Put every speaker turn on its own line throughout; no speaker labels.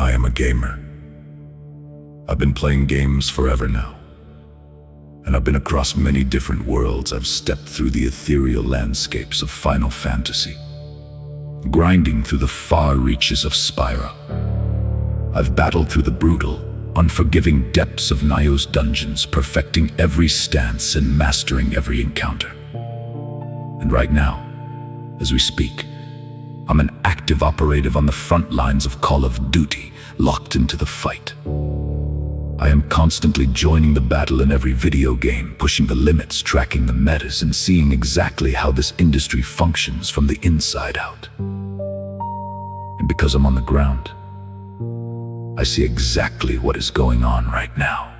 I am a gamer. I've been playing games forever now. And I've been across many different worlds. I've stepped through the ethereal landscapes of Final Fantasy, grinding through the far reaches of Spyro. I've battled through the brutal, unforgiving depths of Nioh's dungeons, perfecting every stance and mastering every encounter. And right now, as we speak, I'm an active operative on the front lines of Call of Duty, locked into the fight. I am constantly joining the battle in every video game, pushing the limits, tracking the metas, and seeing exactly how this industry functions from the inside out. And because I'm on the ground, I see exactly what is going on right now.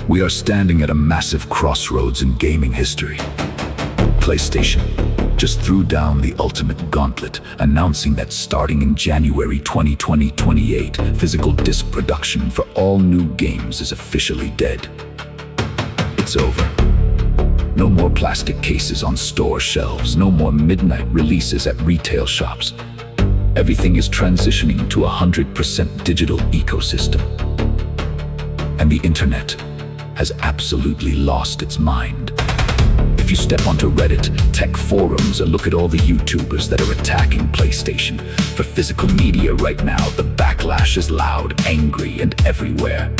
We are standing at a massive crossroads in gaming history. PlayStation just threw down the ultimate gauntlet, announcing that starting in January 2028, physical disc production for all new games is officially dead. It's over. No more plastic cases on store shelves, no more midnight releases at retail shops. Everything is transitioning to a 100% digital ecosystem. And the internet has absolutely lost its mind. If you step onto Reddit, tech forums, or look at all the YouTubers that are attacking PlayStation for physical media right now, the backlash is loud, angry, and everywhere.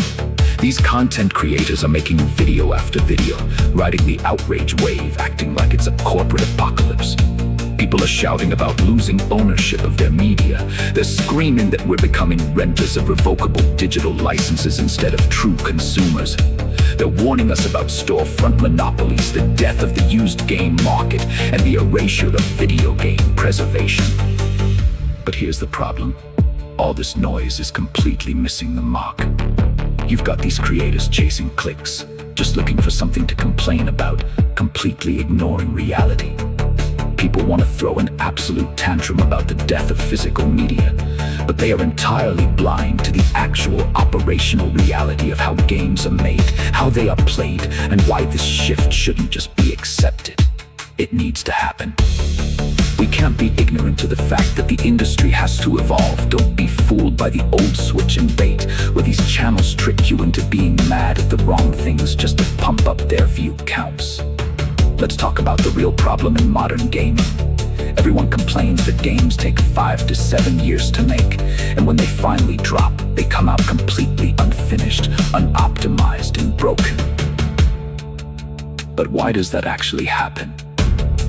These content creators are making video after video, riding the outrage wave, acting like it's a corporate apocalypse. People are shouting about losing ownership of their media. They're screaming that we're becoming renters of revocable digital licenses instead of true consumers. They're warning us about storefront monopolies, the death of the used game market, and the erasure of video game preservation. But here's the problem. All this noise is completely missing the mark. You've got these creators chasing clicks, just looking for something to complain about, completely ignoring reality. People want to throw an absolute tantrum about the death of physical media, but they are entirely blind to the actual operational reality of how games are made, how they are played, and why this shift shouldn't just be accepted. It needs to happen. We can't be ignorant to the fact that the industry has to evolve. Don't be fooled by the old switch and bait, where these channels trick you into being mad at the wrong things just to pump up their view counts. Let's talk about the real problem in modern gaming. Everyone complains that games take 5 to 7 years to make, and when they finally drop, they come out completely unfinished, unoptimized, and broken. But why does that actually happen?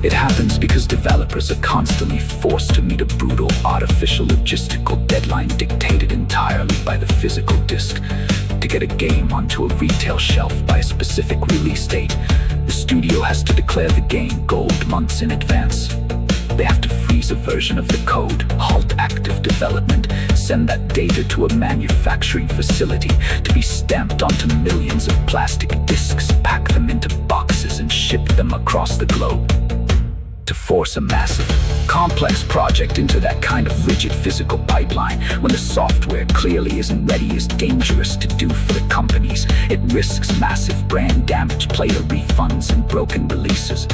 It happens because developers are constantly forced to meet a brutal, artificial logistical deadline dictated entirely by the physical disc. To get a game onto a retail shelf by a specific release date, the studio has to declare the game gold months in advance. They have to freeze a version of the code, halt active development, send that data to a manufacturing facility to be stamped onto millions of plastic discs, pack them into boxes, and ship them across the globe. To force a massive, complex project into that kind of rigid physical pipeline when the software clearly isn't ready is dangerous to do for the companies. It risks massive brand damage, player refunds, and broken releases.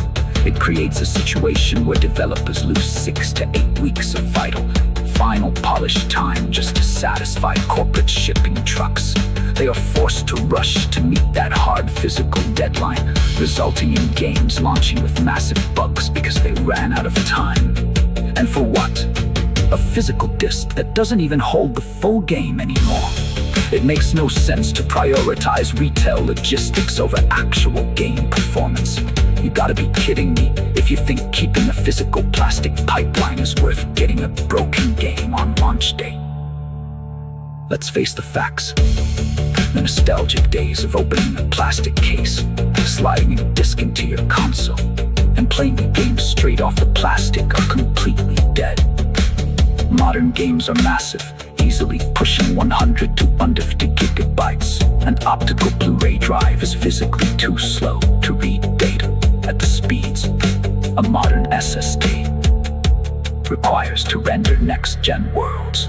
It creates a situation where developers lose 6 to 8 weeks of vital, final polish time just to satisfy corporate shipping trucks. They are forced to rush to meet that hard physical deadline, resulting in games launching with massive bugs because they ran out of time. And for what? A physical disc that doesn't even hold the full game anymore. It makes no sense to prioritize retail logistics over actual game performance. You gotta be kidding me if you think keeping a physical plastic pipeline is worth getting a broken game on launch day. Let's face the facts. The nostalgic days of opening a plastic case, sliding a disc into your console, and playing the game straight off the plastic are completely dead. Modern games are massive, easily pushing 100 to under 50 gigabytes. An optical Blu-ray drive is physically too slow to read data at the speeds a modern SSD requires to render next-gen worlds.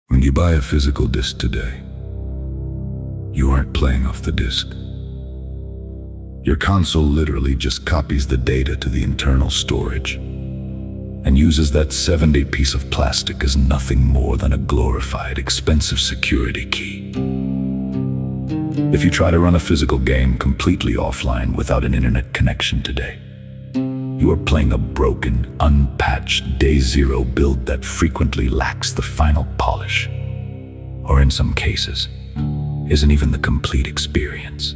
When you buy a physical disc today, you aren't playing off the disc. Your console literally just copies the data to the internal storage and uses that 7-day piece of plastic as nothing more than a glorified, expensive security key. If you try to run a physical game completely offline without an internet connection today, you are playing a broken, unpatched day zero build that frequently lacks the final polish, or in some cases, isn't even the complete experience.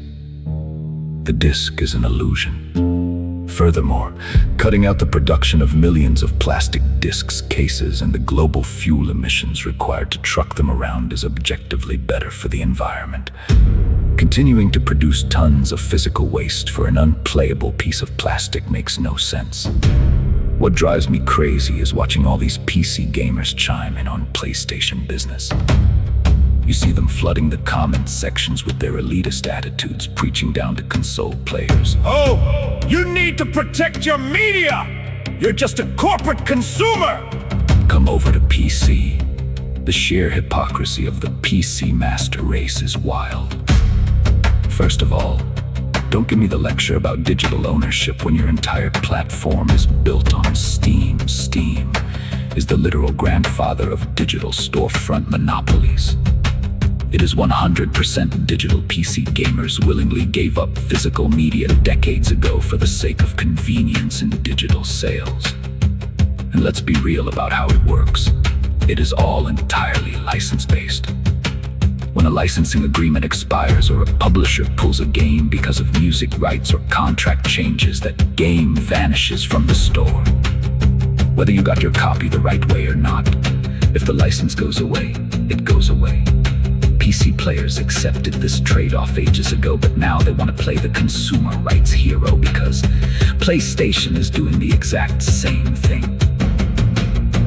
The disc is an illusion. Furthermore, cutting out the production of millions of plastic discs, cases, and the global fuel emissions required to truck them around is objectively better for the environment. Continuing to produce tons of physical waste for an unplayable piece of plastic makes no sense. What drives me crazy is watching all these PC gamers chime in on PlayStation business. You see them flooding the comment sections with their elitist attitudes, preaching down to console players.
Oh, you need to protect your media! You're just a corporate consumer!
Come over to PC. The sheer hypocrisy of the PC master race is wild. First of all, don't give me the lecture about digital ownership when your entire platform is built on Steam. Steam is the literal grandfather of digital storefront monopolies. It is 100% digital. PC gamers willingly gave up physical media decades ago for the sake of convenience in digital sales. And let's be real about how it works. It is all entirely license-based. When a licensing agreement expires or a publisher pulls a game because of music rights or contract changes, that game vanishes from the store. Whether you got your copy the right way or not, if the license goes away, it goes away. PC players accepted this trade-off ages ago, but now they want to play the consumer rights hero because PlayStation is doing the exact same thing.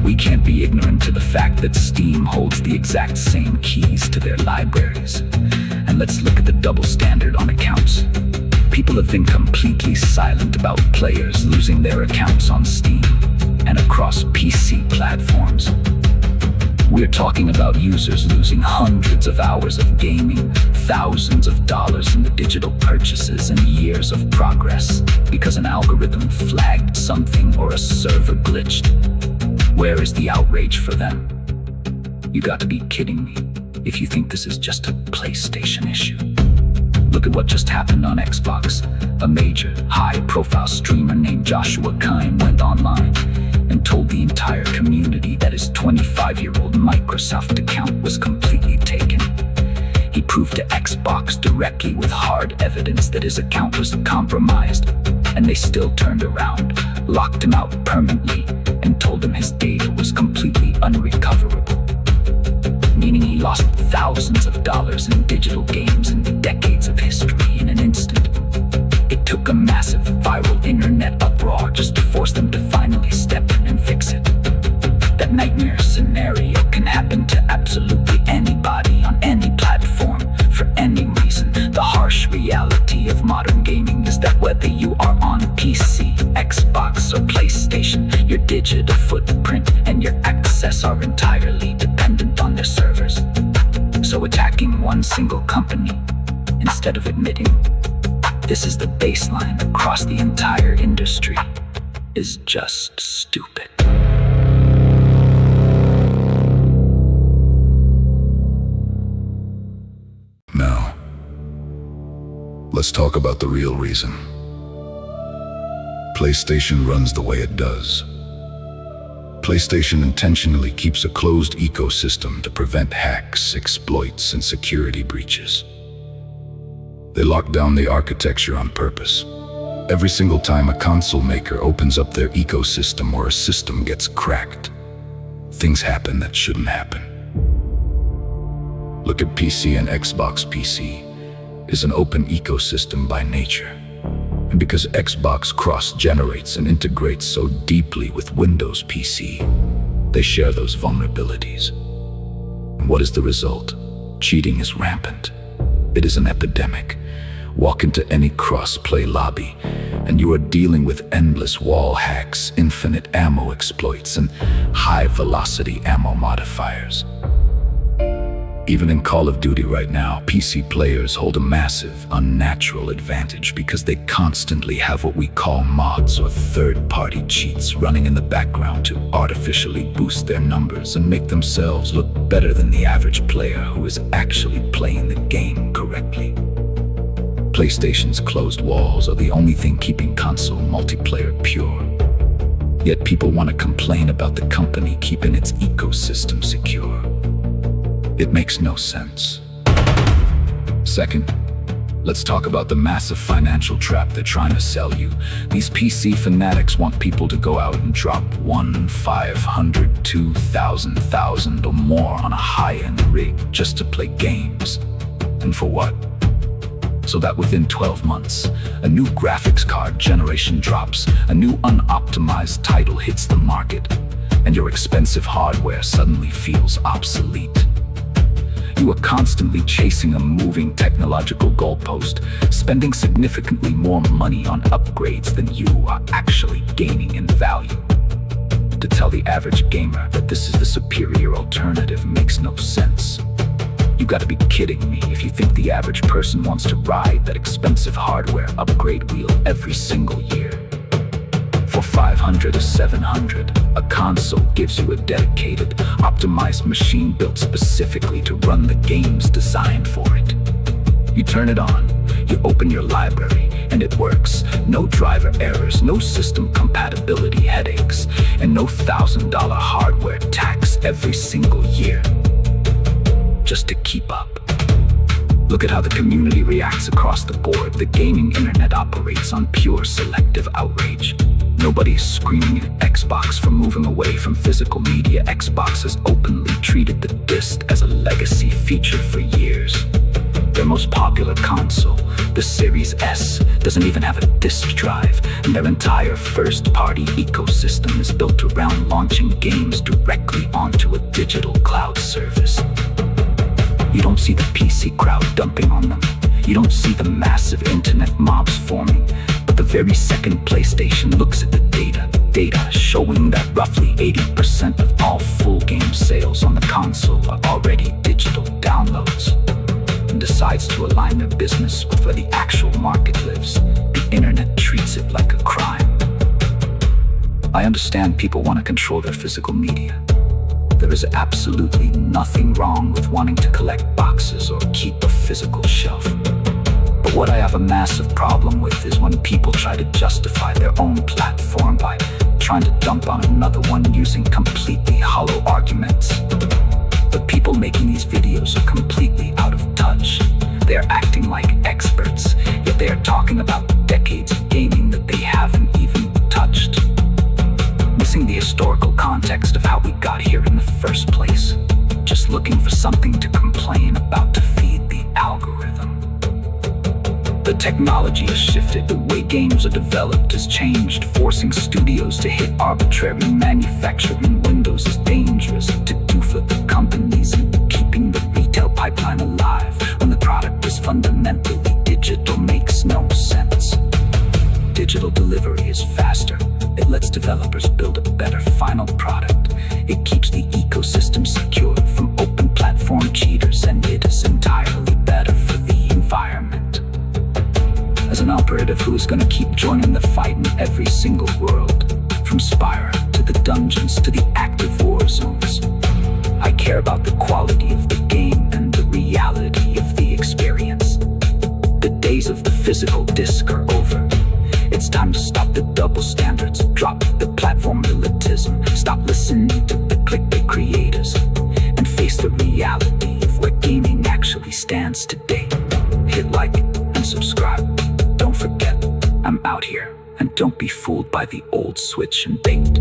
We can't be ignorant to the fact that Steam holds the exact same keys to their libraries. And let's look at the double standard on accounts. People have been completely silent about players losing their accounts on Steam and across PC platforms. We're talking about users losing hundreds of hours of gaming, thousands of dollars in the digital purchases, and years of progress because an algorithm flagged something or a server glitched. Where is the outrage for them? You got to be kidding me if you think this is just a PlayStation issue. Look at what just happened on Xbox. A major, high-profile streamer named Joshua Kine went online and told the entire community that his 25-year-old Microsoft account was completely taken. He proved to Xbox directly with hard evidence that his account was compromised, and they still turned around, locked him out permanently, and told him his data was completely unrecoverable. Meaning he lost thousands of dollars in digital games and decades of history in an instant. It took a massive viral internet uproar just to force them to finally step in and fix it. That nightmare scenario can happen to absolutely anybody on any platform for any reason. The harsh reality of modern gaming is that whether you are on PC, Xbox, or PlayStation, your digital footprint and your access are entirely dependent on their servers. So attacking one single company instead of admitting this is the baseline across the entire industry is just stupid. Now, let's talk about the real reason. PlayStation runs the way it does. PlayStation intentionally keeps a closed ecosystem to prevent hacks, exploits, and security breaches. They lock down the architecture on purpose. Every single time a console maker opens up their ecosystem or a system gets cracked, things happen that shouldn't happen. Look at PC and Xbox. PC is an open ecosystem by nature. And because Xbox cross-generates and integrates so deeply with Windows PC, they share those vulnerabilities. And what is the result? Cheating is rampant. It is an epidemic. Walk into any cross-play lobby, and you are dealing with endless wall hacks, infinite ammo exploits, and high-velocity ammo modifiers. Even in Call of Duty right now, PC players hold a massive, unnatural advantage because they constantly have what we call mods or third-party cheats running in the background to artificially boost their numbers and make themselves look better than the average player who is actually playing the game correctly. PlayStation's closed walls are the only thing keeping console multiplayer pure. Yet people want to complain about the company keeping its ecosystem secure. It makes no sense. Second, let's talk about the massive financial trap they're trying to sell you. These PC fanatics want people to go out and drop 500, 2,000 or more on a high-end rig just to play games. And for what? So that within 12 months, a new graphics card generation drops, a new unoptimized title hits the market, and your expensive hardware suddenly feels obsolete. You are constantly chasing a moving technological goalpost, spending significantly more money on upgrades than you are actually gaining in value. To tell the average gamer that this is the superior alternative makes no sense. You gotta be kidding me if you think the average person wants to ride that expensive hardware upgrade wheel every single year. For 500 or 700, a console gives you a dedicated, optimized machine built specifically to run the games designed for it. You turn it on, you open your library, and it works. No driver errors, no system compatibility headaches, and no $1,000 hardware tax every single year. Just to keep up. Look at how the community reacts across the board. The gaming internet operates on pure selective outrage. Nobody's screaming at Xbox for moving away from physical media. Xbox has openly treated the disc as a legacy feature for years. Their most popular console, the Series S, doesn't even have a disk drive, and their entire first-party ecosystem is built around launching games directly onto a digital cloud service. You don't see the PC crowd dumping on them. You don't see the massive internet mobs forming. But the very second PlayStation looks at the data showing that roughly 80% of all full game sales on the console are already digital downloads, and decides to align their business with where the actual market lives, the internet treats it like a crime. I understand people want to control their physical media. There is absolutely nothing wrong with wanting to collect boxes or keep a physical shelf. But what I have a massive problem with is when people try to justify their own platform by trying to dump on another one using completely hollow arguments. The people making these videos are completely out of touch. They are acting like experts, yet they are talking about decades of gaming that they haven't even touched. Missing the historical context of how we got here in the first place. Just looking for something to complain about to feed the algorithm. The technology has shifted, the way games are developed has changed, forcing studios to hit arbitrary manufacturing windows is dangerous to do for the companies, and keeping the retail pipeline alive when the product is fundamentally digital makes no sense. Digital delivery is faster. It lets developers build a better final product. It keeps the ecosystem secure from open platform cheaters, and it is entirely better for the environment. As an operative who is gonna keep joining the fight in every single world, from Spire to the dungeons to the active war zones, I care about the quality of the game and the reality of the experience. The days of the physical disc are over. It's time to stop the double standards, drop the platform elitism, stop listening to the clickbait creators, and face the reality of where gaming actually stands today. Hit like and subscribe. Don't forget, I'm out here, and don't be fooled by the old switch and bait.